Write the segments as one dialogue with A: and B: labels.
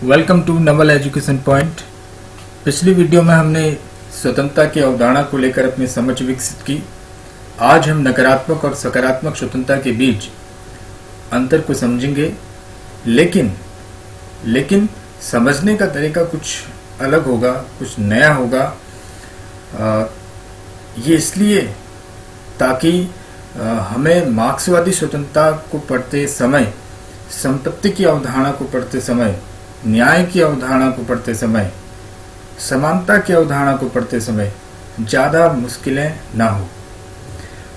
A: Welcome to Naval education point. पिछली video में हमने स्वतंत्रता की अवधारणा को लेकर अपनी समझ विकसित की। आज हम नकारात्मक और सकारात्मक स्वतंत्रता के बीच अंतर को समझेंगे, लेकिन समझने का तरीका कुछ अलग होगा, कुछ नया होगा। ये इसलिए ताकि हमें मार्क्सवादी स्वतंत्रता को पढ़ते समय, संपत्ति की अवधारणा को पढ़ते समय, न्याय की अवधारणा को पढ़ते समय, समानता की अवधारणा को पढ़ते समय ज़्यादा मुश्किलें ना हो।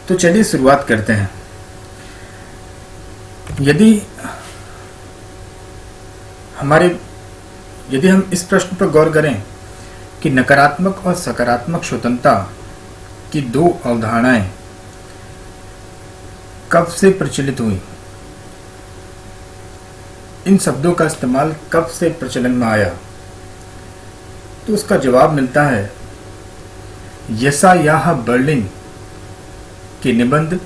A: तो चलिए शुरुआत करते हैं। यदि हम इस प्रश्न पर गौर करें कि नकारात्मक और सकारात्मक स्वतंत्रता की दो अवधारणाएं कब से प्रचलित हुई, इन शब्दों का इस्तेमाल कब से प्रचलन में आया, तो उसका जवाब मिलता है यशायाह बर्लिन के निबंध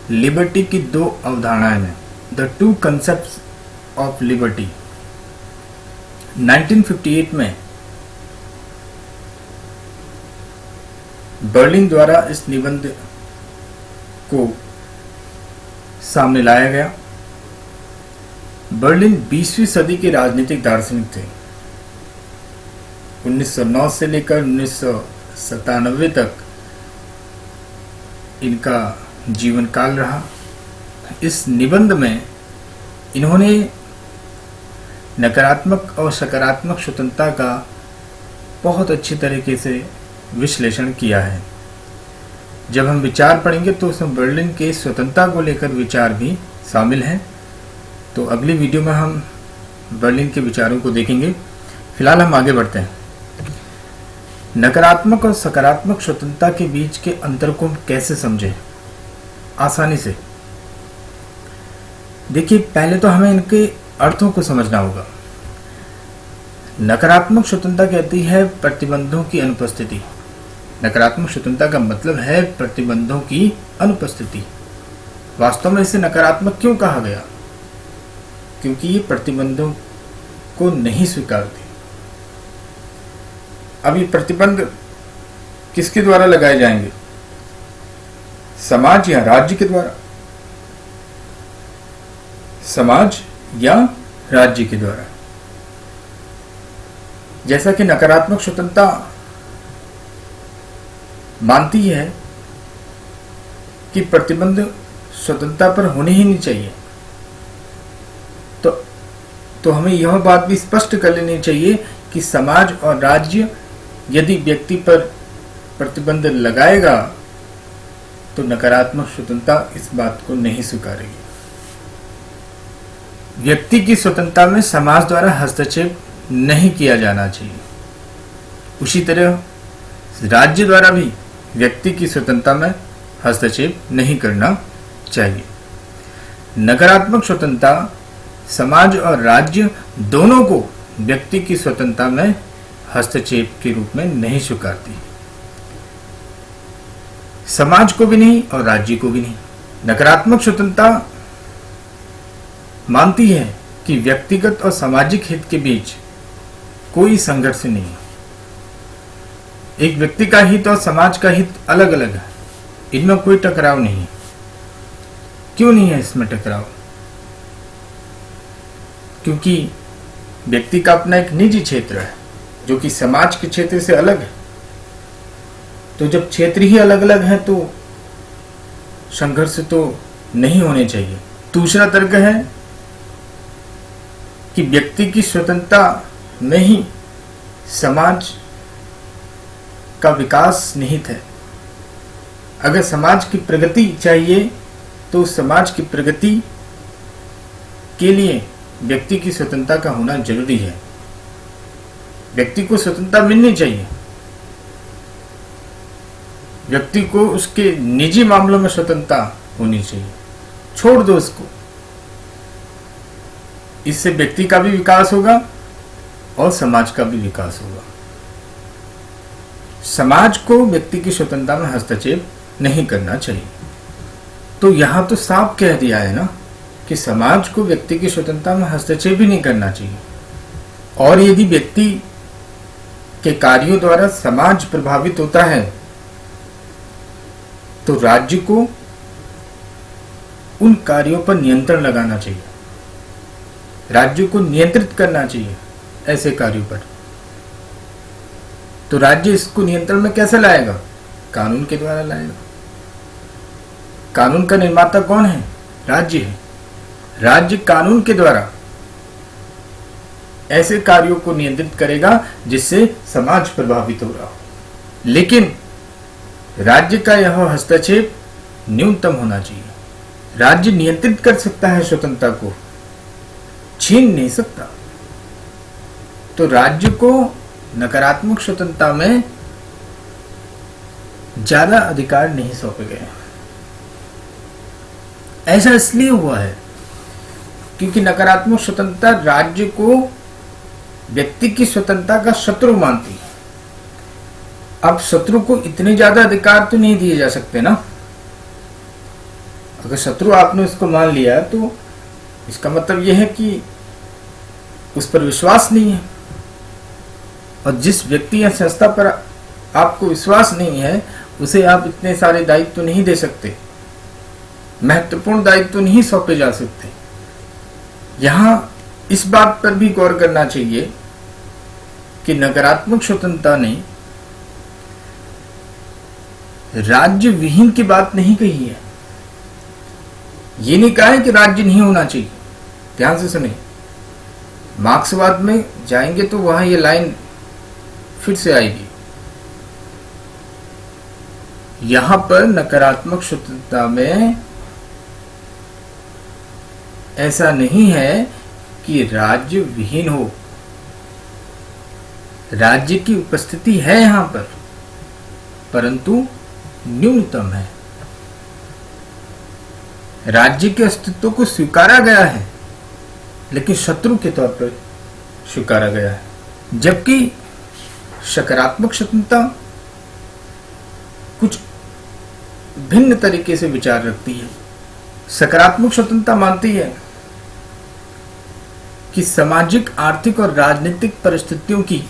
A: लिबर्टी की दो अवधारणाएं में, the two concepts of liberty. 1958 में बर्लिन द्वारा इस निबंध को सामने लाया गया। बर्लिन 20वीं सदी के राजनीतिक दार्शनिक थे। 1909 से लेकर 1997 तक इनका जीवन काल रहा। इस निबंध में इन्होंने नकारात्मक और सकारात्मक स्वतंत्रता का बहुत अच्छी तरीके से विश्लेषण किया है। जब हम विचार पढ़ेंगे तो उसमें बर्लिन के स्वतंत्रता को लेकर विचार भी शामिल हैं। तो अगली वीडियो में हम बर्लिन के विचारों को देखेंगे। फिलहाल हम आगे बढ़ते हैं। नकारात्मक और सकारात्मक स्वतंत्रता के बीच के अंतर को कैसे समझें आसानी से। देखिए, पहले तो हमें इनके अर्थों को समझना होगा। नकारात्मक स्वतंत्रता कहती है प्रतिबंधों की अनुपस्थिति। नकारात्मक स्वतंत्रता का मतलब है प्रतिबंधों की अनुपस्थिति। वास्तव में इसे नकारात्मक क्यों कहा गया? क्योंकि ये प्रतिबंधों को नहीं स्वीकारती। अब ये प्रतिबंध किसके द्वारा लगाए जाएंगे? समाज या राज्य के द्वारा? समाज या राज्य के द्वारा। जैसा कि नकारात्मक स्वतंत्रता मानती है कि प्रतिबंध स्वतंत्रता पर होने ही नहीं चाहिए, तो हमें यह बात भी स्पष्ट कर लेनी चाहिए कि समाज और राज्य यदि व्यक्ति पर प्रतिबंध लगाएगा तो नकारात्मक स्वतंत्रता इस बात को नहीं स्वीकारेगी। व्यक्ति की स्वतंत्रता में समाज द्वारा हस्तक्षेप नहीं किया जाना चाहिए। उसी तरह राज्य द्वारा भी व्यक्ति की स्वतंत्रता में हस्तक्षेप नहीं करना चाहिए। नकारात्मक स्वतंत्रता समाज और राज्य दोनों को व्यक्ति की स्वतंत्रता में हस्तक्षेप के रूप में नहीं स्वीकारती। समाज को भी नहीं और राज्य को भी नहीं। नकारात्मक स्वतंत्रता मानती है कि व्यक्तिगत और सामाजिक हित के बीच कोई संघर्ष नहीं है। एक व्यक्ति का हित और समाज का हित अलग अलग है, इनमें कोई टकराव नहीं है। क्यों नहीं है इसमें टकराव? क्योंकि व्यक्ति का अपना एक निजी क्षेत्र है जो कि समाज के क्षेत्र से अलग है। तो जब क्षेत्र ही अलग अलग है तो संघर्ष तो नहीं होने चाहिए। दूसरा तर्क है कि व्यक्ति की स्वतंत्रता में ही समाज का विकास निहित है। अगर समाज की प्रगति चाहिए तो समाज की प्रगति के लिए व्यक्ति की स्वतंत्रता का होना जरूरी है। व्यक्ति को स्वतंत्रता मिलनी चाहिए। व्यक्ति को उसके निजी मामलों में स्वतंत्रता होनी चाहिए। छोड़ दो उसको, इससे व्यक्ति का भी विकास होगा और समाज का भी विकास होगा। समाज को व्यक्ति की स्वतंत्रता में हस्तक्षेप नहीं करना चाहिए। तो यहां तो साफ कह दिया है ना कि समाज को व्यक्ति की स्वतंत्रता में हस्तक्षेप भी नहीं करना चाहिए। और यदि व्यक्ति के कार्यों द्वारा समाज प्रभावित होता है तो राज्य को उन कार्यों पर नियंत्रण लगाना चाहिए, राज्य को नियंत्रित करना चाहिए ऐसे कार्यों पर। तो राज्य इसको नियंत्रण में कैसे लाएगा? कानून के द्वारा लाएगा। कानून का निर्माता कौन है? राज्य है। राज्य कानून के द्वारा ऐसे कार्यों को नियंत्रित करेगा जिससे समाज प्रभावित हो रहा हो। लेकिन राज्य का यह हस्तक्षेप न्यूनतम होना चाहिए। राज्य नियंत्रित कर सकता है स्वतंत्रता को, छीन नहीं सकता। तो राज्य को नकारात्मक स्वतंत्रता में ज्यादा अधिकार नहीं सौंपे गए। ऐसा इसलिए हुआ है क्योंकि नकारात्मक स्वतंत्रता राज्य को व्यक्ति की स्वतंत्रता का शत्रु मानती है। अब शत्रु को इतने ज्यादा अधिकार तो नहीं दिए जा सकते ना। अगर शत्रु आपने उसको मान लिया तो इसका मतलब यह है कि उस पर विश्वास नहीं है, और जिस व्यक्ति या संस्था पर आपको विश्वास नहीं है उसे आप इतने सारे दायित्व नहीं दे सकते, महत्वपूर्ण दायित्व नहीं सौंपे जा सकते। यहां इस बात पर भी गौर करना चाहिए कि नकारात्मक स्वतंत्रता ने राज्य विहीन की बात नहीं कही है। ये नहीं कहा है कि राज्य नहीं होना चाहिए। ध्यान से सुने, मार्क्सवाद में जाएंगे तो वहां ये लाइन फिर से आएगी। यहां पर नकारात्मक स्वतंत्रता में ऐसा नहीं है कि राज्य विहीन हो। राज्य की उपस्थिति है यहां पर, परंतु न्यूनतम है। राज्य के अस्तित्व को स्वीकारा गया है लेकिन शत्रु के तौर पर स्वीकारा गया है। जबकि सकारात्मक स्वतंत्रता कुछ भिन्न तरीके से विचार रखती है। सकारात्मक स्वतंत्रता मानती है कि सामाजिक, आर्थिक और राजनीतिक परिस्थितियों की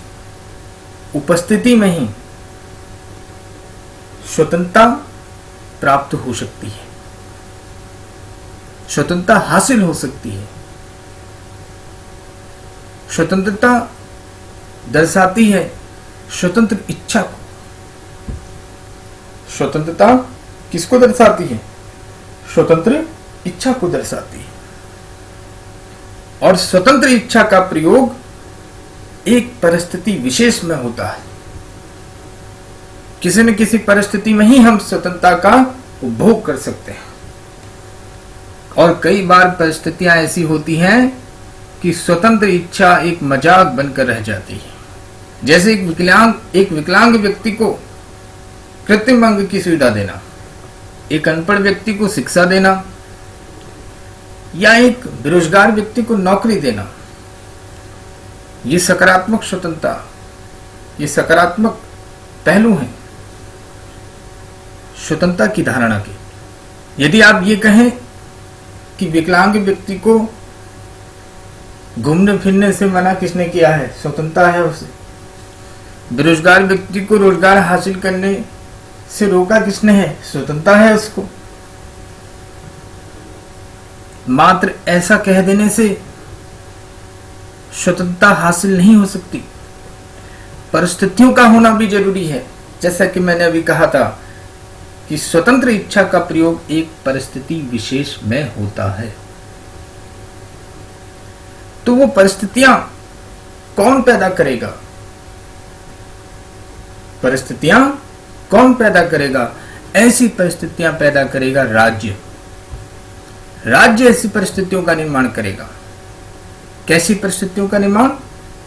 A: उपस्थिति में ही स्वतंत्रता प्राप्त हो सकती है, स्वतंत्रता हासिल हो सकती है। स्वतंत्रता दर्शाती है स्वतंत्र इच्छा को। स्वतंत्रता किसको दर्शाती है? स्वतंत्र इच्छा को दर्शाती है। और स्वतंत्र इच्छा का प्रयोग एक परिस्थिति विशेष में होता है। किसी न किसी परिस्थिति में ही हम स्वतंत्रता का उपभोग कर सकते हैं। और कई बार परिस्थितियां ऐसी होती हैं कि स्वतंत्र इच्छा एक मजाक बनकर रह जाती है। जैसे एक विकलांग व्यक्ति को कृत्रिम अंग की सुविधा देना, एक अनपढ़ व्यक्ति को शिक्षा देना, या एक बेरोजगार व्यक्ति को नौकरी देना। ये सकारात्मक स्वतंत्रता, ये सकारात्मक पहलू हैं स्वतंत्रता की धारणा के। यदि आप ये कहें कि विकलांग व्यक्ति को घूमने फिरने से मना किसने किया है? स्वतंत्रता है उसे। बेरोजगार व्यक्ति को रोजगार हासिल करने से रोका किसने है? स्वतंत्रता है उसको। मात्र ऐसा कह देने से स्वतंत्रता हासिल नहीं हो सकती। परिस्थितियों का होना भी जरूरी है। जैसा कि मैंने अभी कहा था कि स्वतंत्र इच्छा का प्रयोग एक परिस्थिति विशेष में होता है। तो वो परिस्थितियां कौन पैदा करेगा? परिस्थितियां कौन पैदा करेगा? ऐसी परिस्थितियां पैदा करेगा राज्य। राज्य ऐसी परिस्थितियों का निर्माण करेगा। कैसी परिस्थितियों का निर्माण?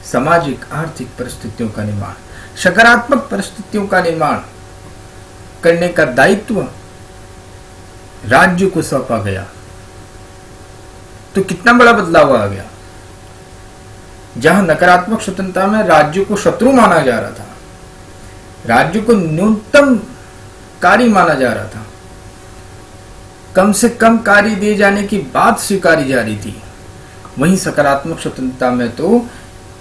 A: सामाजिक, आर्थिक परिस्थितियों का निर्माण, सकारात्मक परिस्थितियों का निर्माण करने का दायित्व राज्य को सौंपा गया। तो कितना बड़ा बदलाव आ गया। जहां नकारात्मक स्वतंत्रता में राज्य को शत्रु माना जा रहा था, राज्य को न्यूनतम कार्य माना जा रहा था, कम से कम कार्य दिए जाने की बात स्वीकारी जा रही थी, वहीं सकारात्मक स्वतंत्रता में तो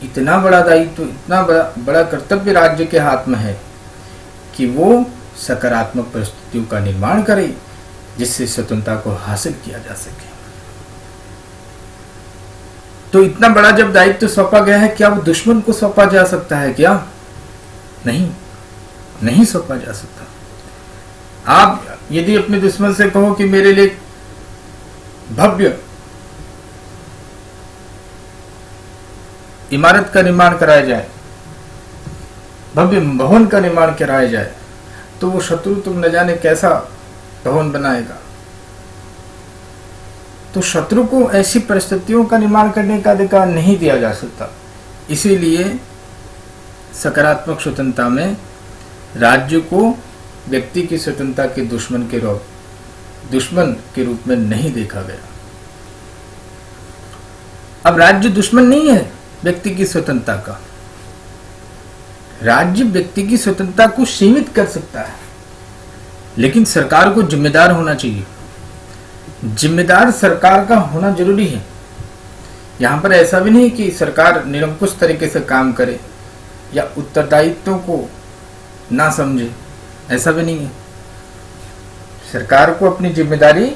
A: इतना बड़ा दायित्व, इतना बड़ा कर्तव्य राज्य के हाथ में है कि वो सकारात्मक परिस्थितियों का निर्माण करे जिससे स्वतंत्रता को हासिल किया जा सके। तो इतना बड़ा जब दायित्व सौंपा गया है, क्या वो दुश्मन को सौंपा जा सकता है क्या? नहीं सौंपा जा सकता। आप यदि अपने दुश्मन से कहो कि मेरे लिए भव्य इमारत का निर्माण कराया जाए, भव्य भवन का निर्माण कराया जाए, तो वो शत्रु तुम न जाने कैसा भवन बनाएगा। तो शत्रु को ऐसी परिस्थितियों का निर्माण करने का अधिकार नहीं दिया जा सकता। इसीलिए सकारात्मक स्वतंत्रता में राज्य को व्यक्ति की स्वतंत्रता के दुश्मन के रूप में नहीं देखा गया। अब राज्य दुश्मन नहीं है व्यक्ति की स्वतंत्रता का। राज्य व्यक्ति की स्वतंत्रता को सीमित कर सकता है, लेकिन सरकार को जिम्मेदार होना चाहिए। जिम्मेदार सरकार का होना जरूरी है। यहां पर ऐसा भी नहीं कि सरकार निरंकुश तरीके से काम करे या उत्तरदायित्वों को ना समझे, ऐसा भी नहीं है। सरकार को अपनी जिम्मेदारी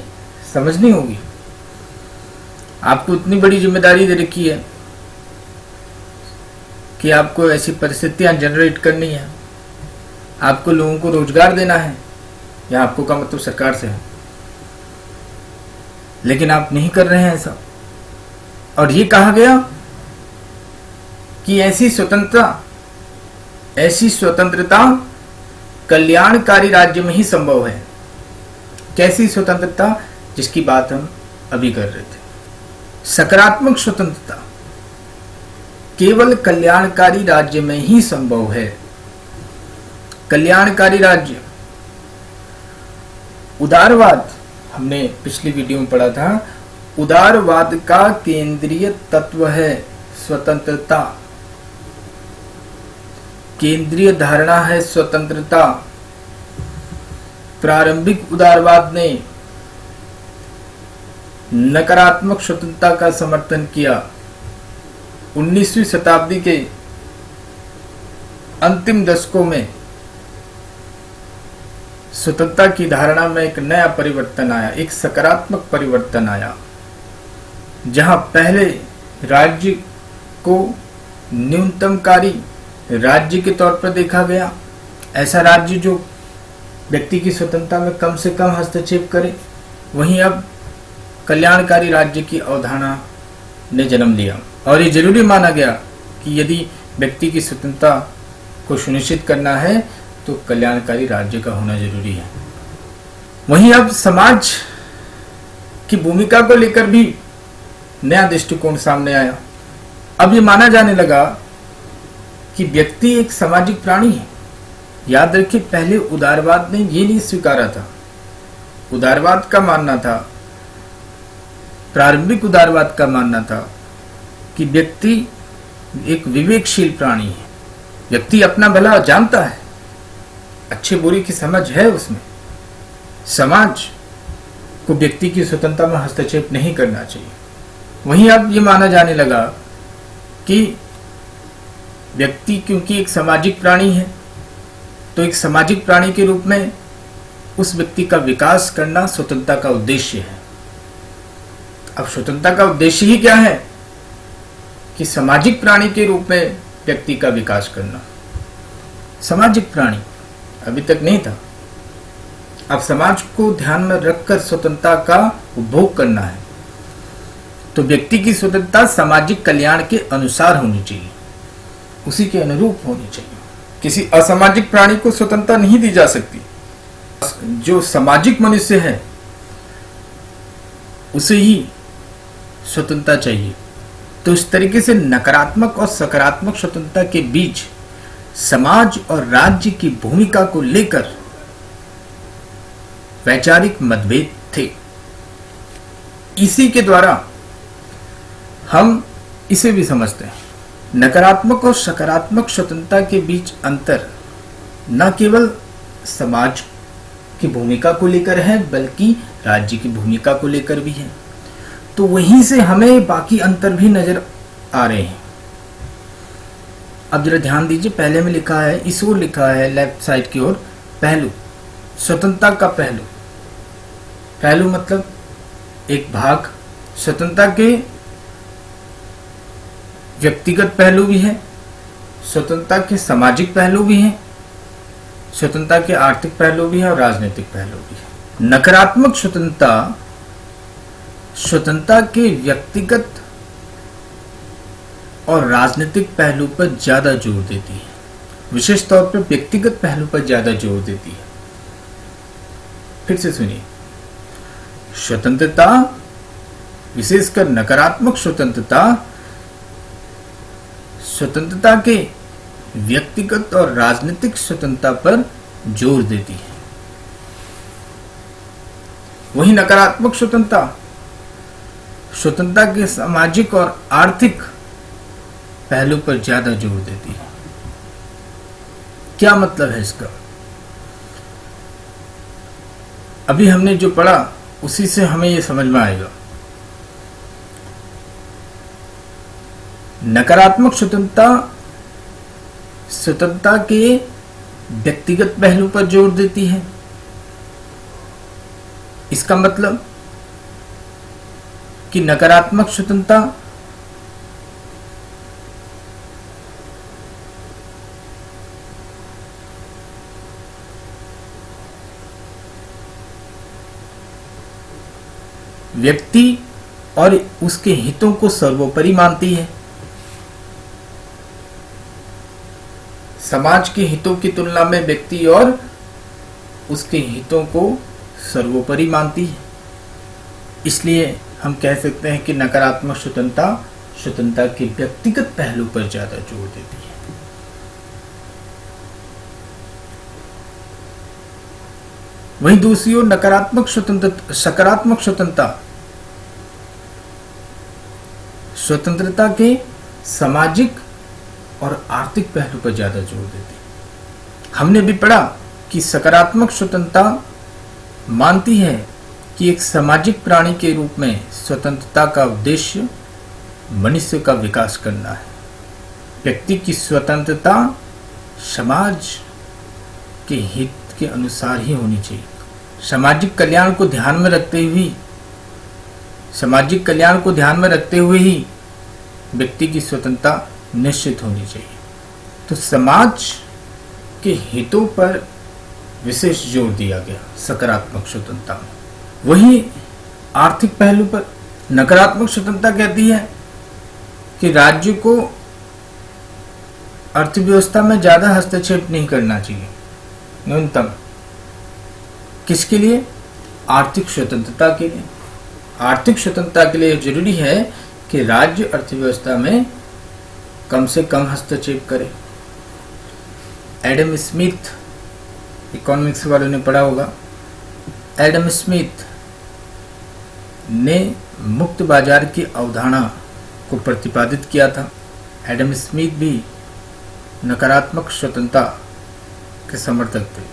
A: समझनी होगी। आपको इतनी बड़ी जिम्मेदारी दे रखी है कि आपको ऐसी परिस्थितियां जनरेट करनी है, आपको लोगों को रोजगार देना है, या आपको का मतलब सरकार से है, लेकिन आप नहीं कर रहे हैं ऐसा। और ये कहा गया कि ऐसी स्वतंत्रता कल्याणकारी राज्य में ही संभव है। कैसी स्वतंत्रता? जिसकी बात हम अभी कर रहे थे। सकारात्मक स्वतंत्रता केवल कल्याणकारी राज्य में ही संभव है। कल्याणकारी राज्य, उदारवाद, हमने पिछली वीडियो में पढ़ा था, उदारवाद का केंद्रीय तत्व है स्वतंत्रता। केंद्रीय धारणा है स्वतंत्रता। प्रारंभिक उदारवाद ने नकारात्मक स्वतंत्रता का समर्थन किया। 19वीं शताब्दी के अंतिम दशकों में स्वतंत्रता की धारणा में एक नया परिवर्तन आया, एक सकारात्मक परिवर्तन आया, जहां पहले राज्य को न्यूनतमकारी राज्य के तौर पर देखा गया, ऐसा राज्य जो व्यक्ति की स्वतंत्रता में कम से कम हस्तक्षेप करे। वहीं अब कल्याणकारी राज्य की अवधारणा ने जन्म लिया और ये जरूरी माना गया कि यदि व्यक्ति की स्वतंत्रता को सुनिश्चित करना है तो कल्याणकारी राज्य का होना जरूरी है। वहीं अब समाज की भूमिका को लेकर भी नया दृष्टिकोण सामने आया। अब ये माना जाने लगा कि व्यक्ति एक सामाजिक प्राणी है। याद रखिए, पहले उदारवाद ने ये नहीं स्वीकारा था। उदारवाद का मानना था, प्रारंभिक उदारवाद का मानना था कि व्यक्ति एक विवेकशील प्राणी है। व्यक्ति अपना भला जानता है, अच्छे बुरी की समझ है उसमें। समाज को व्यक्ति की स्वतंत्रता में हस्तक्षेप नहीं करना चाहिए। वहीं अब ये माना जाने लगा कि व्यक्ति क्योंकि एक सामाजिक प्राणी है, तो एक सामाजिक प्राणी के रूप में उस व्यक्ति का विकास करना स्वतंत्रता का उद्देश्य है। अब स्वतंत्रता का उद्देश्य ही क्या है? कि सामाजिक प्राणी के रूप में व्यक्ति का विकास करना। सामाजिक प्राणी अभी तक नहीं था, अब समाज को ध्यान में रखकर स्वतंत्रता का उपभोग करना है। तो व्यक्ति की स्वतंत्रता सामाजिक कल्याण के अनुसार होनी चाहिए, उसी के अनुरूप होनी चाहिए। किसी असामाजिक प्राणी को स्वतंत्रता नहीं दी जा सकती। जो सामाजिक मनुष्य है उसे ही स्वतंत्रता चाहिए। तो इस तरीके से नकारात्मक और सकारात्मक स्वतंत्रता के बीच समाज और राज्य की भूमिका को लेकर वैचारिक मतभेद थे। इसी के द्वारा हम इसे भी समझते हैं। नकारात्मक और सकारात्मक स्वतंत्रता के बीच अंतर न केवल समाज की भूमिका को लेकर है, बल्कि राज्य की भूमिका को लेकर भी है। तो वहीं से हमें बाकी अंतर भी नजर आ रहे हैं। अब जरा ध्यान दीजिए, पहले में लिखा है, इस ओर लिखा है लेफ्ट साइड की ओर पहलू, स्वतंत्रता का पहलू। पहलू मतलब एक भाग। स्वतंत्रता के व्यक्तिगत पहलू भी है, स्वतंत्रता के सामाजिक पहलू भी हैं, स्वतंत्रता के आर्थिक पहलू भी है और राजनीतिक पहलू भी है। नकारात्मक स्वतंत्रता स्वतंत्रता के व्यक्तिगत और राजनीतिक पहलू पर ज्यादा जोर देती है, विशेष तौर पर व्यक्तिगत पहलू पर ज्यादा जोर देती है। फिर से सुनिए, स्वतंत्रता, विशेषकर नकारात्मक स्वतंत्रता, स्वतंत्रता के व्यक्तिगत और राजनीतिक स्वतंत्रता पर जोर देती है। वही नकारात्मक स्वतंत्रता स्वतंत्रता के सामाजिक और आर्थिक पहलू पर ज्यादा जोर देती है। क्या मतलब है इसका? अभी हमने जो पढ़ा उसी से हमें यह समझ में आएगा। नकारात्मक स्वतंत्रता स्वतंत्रता के व्यक्तिगत पहलू पर जोर देती है। इसका मतलब कि नकारात्मक स्वतंत्रता व्यक्ति और उसके हितों को सर्वोपरि मानती है। समाज के हितों की तुलना में व्यक्ति और उसके हितों को सर्वोपरि मानती है। इसलिए हम कह सकते हैं कि नकारात्मक स्वतंत्रता स्वतंत्रता के व्यक्तिगत पहलू पर ज्यादा जोर देती है। वहीं दूसरी ओर नकारात्मक स्वतंत्रता सकारात्मक स्वतंत्रता स्वतंत्रता के सामाजिक और आर्थिक पहलू पर ज्यादा जोर देती है। हमने भी पढ़ा कि सकारात्मक स्वतंत्रता मानती है कि एक सामाजिक प्राणी के रूप में स्वतंत्रता का उद्देश्य मनुष्य का विकास करना है। व्यक्ति की स्वतंत्रता समाज के हित के अनुसार ही होनी चाहिए। सामाजिक कल्याण को ध्यान में रखते हुए ही व्यक्ति की स्वतंत्रता निश्चित होनी चाहिए। तो समाज के हितों पर विशेष जोर दिया गया सकारात्मक स्वतंत्रता में। वहीं आर्थिक पहलू पर नकारात्मक स्वतंत्रता कहती है कि राज्य को अर्थव्यवस्था में ज्यादा हस्तक्षेप नहीं करना चाहिए। न्यूनतम किसके लिए? आर्थिक स्वतंत्रता के लिए। आर्थिक स्वतंत्रता के लिए जरूरी है कि राज्य अर्थव्यवस्था में कम से कम हस्तक्षेप करे। एडम स्मिथ, इकोनॉमिक्स वालों ने पढ़ा होगा, एडम स्मिथ ने मुक्त बाजार की अवधारणा को प्रतिपादित किया था। एडम स्मिथ भी नकारात्मक स्वतंत्रता के समर्थक थे।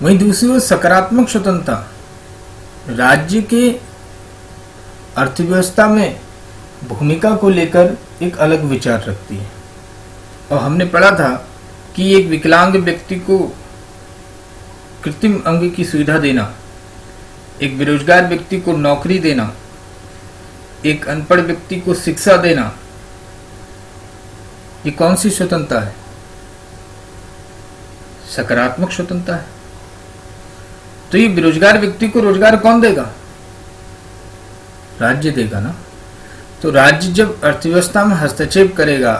A: वहीं दूसरी ओर सकारात्मक स्वतंत्रता राज्य के अर्थव्यवस्था में भूमिका को लेकर एक अलग विचार रखती है। और हमने पढ़ा था कि एक विकलांग व्यक्ति को कृत्रिम अंग की सुविधा देना, एक बेरोजगार व्यक्ति को नौकरी देना, एक अनपढ़ व्यक्ति को शिक्षा देना, ये कौन सी स्वतंत्रता है? सकारात्मक स्वतंत्रता है। तो ये बेरोजगार व्यक्ति को रोजगार कौन देगा? राज्य देगा ना। तो राज्य जब अर्थव्यवस्था में हस्तक्षेप करेगा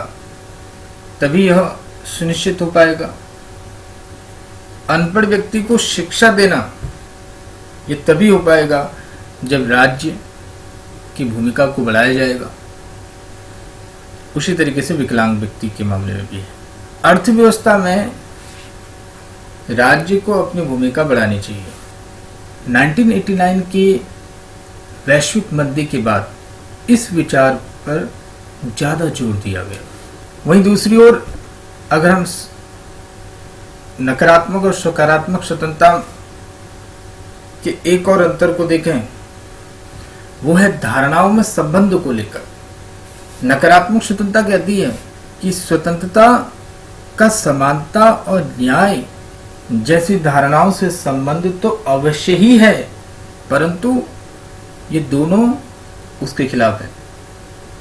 A: तभी यह सुनिश्चित हो पाएगा। अनपढ़ व्यक्ति को शिक्षा देना ये तभी हो पाएगा जब राज्य की भूमिका को बढ़ाया जाएगा। उसी तरीके से विकलांग व्यक्ति के मामले में भी है। अर्थव्यवस्था में राज्य को अपनी भूमिका बढ़ानी चाहिए। 1989 के वैश्विक मंदी के बाद इस विचार पर ज्यादा जोर दिया गया। वहीं दूसरी ओर अगर हम नकारात्मक और सकारात्मक स्वतंत्रता के एक और अंतर को देखें, वो है धारणाओं में संबंध को लेकर। नकारात्मक स्वतंत्रता कहती है कि स्वतंत्रता का समानता और न्याय जैसी धारणाओं से संबंधित तो अवश्य ही है, परंतु ये दोनों उसके खिलाफ है।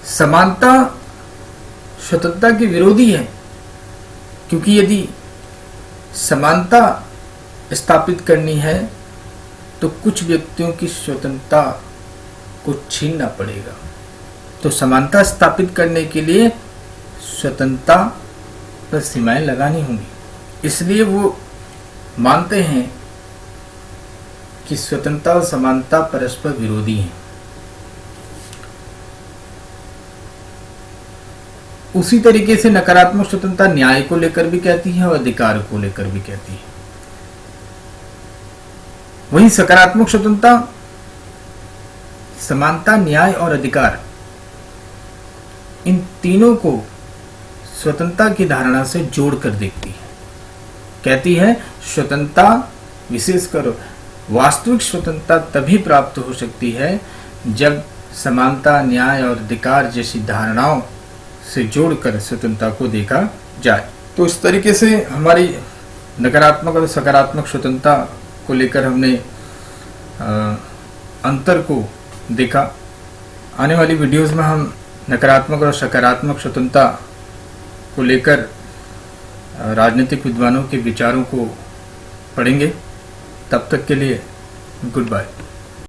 A: समानता स्वतंत्रता के विरोधी है, क्योंकि यदि समानता स्थापित करनी है तो कुछ व्यक्तियों की स्वतंत्रता को छीनना पड़ेगा। तो समानता स्थापित करने के लिए स्वतंत्रता पर सीमाएं लगानी होंगी। इसलिए वो मानते हैं कि स्वतंत्रता और समानता परस्पर विरोधी हैं। उसी तरीके से नकारात्मक स्वतंत्रता न्याय को लेकर भी कहती है और अधिकार को लेकर भी कहती है। वहीं सकारात्मक स्वतंत्रता समानता, न्याय और अधिकार, इन तीनों को स्वतंत्रता की धारणा से जोड़कर देखती है। कहती है स्वतंत्रता, विशेषकर वास्तविक स्वतंत्रता तभी प्राप्त हो सकती है जब समानता, न्याय और अधिकार जैसी धारणाओं से जोड़कर स्वतंत्रता को देखा जाए। तो इस तरीके से हमारी नकारात्मक और सकारात्मक स्वतंत्रता को लेकर हमने अंतर को देखा। आने वाली वीडियोस में हम नकारात्मक और सकारात्मक स्वतंत्रता को लेकर राजनीतिक विद्वानों के विचारों को पढ़ेंगे। तब तक के लिए गुड बाय।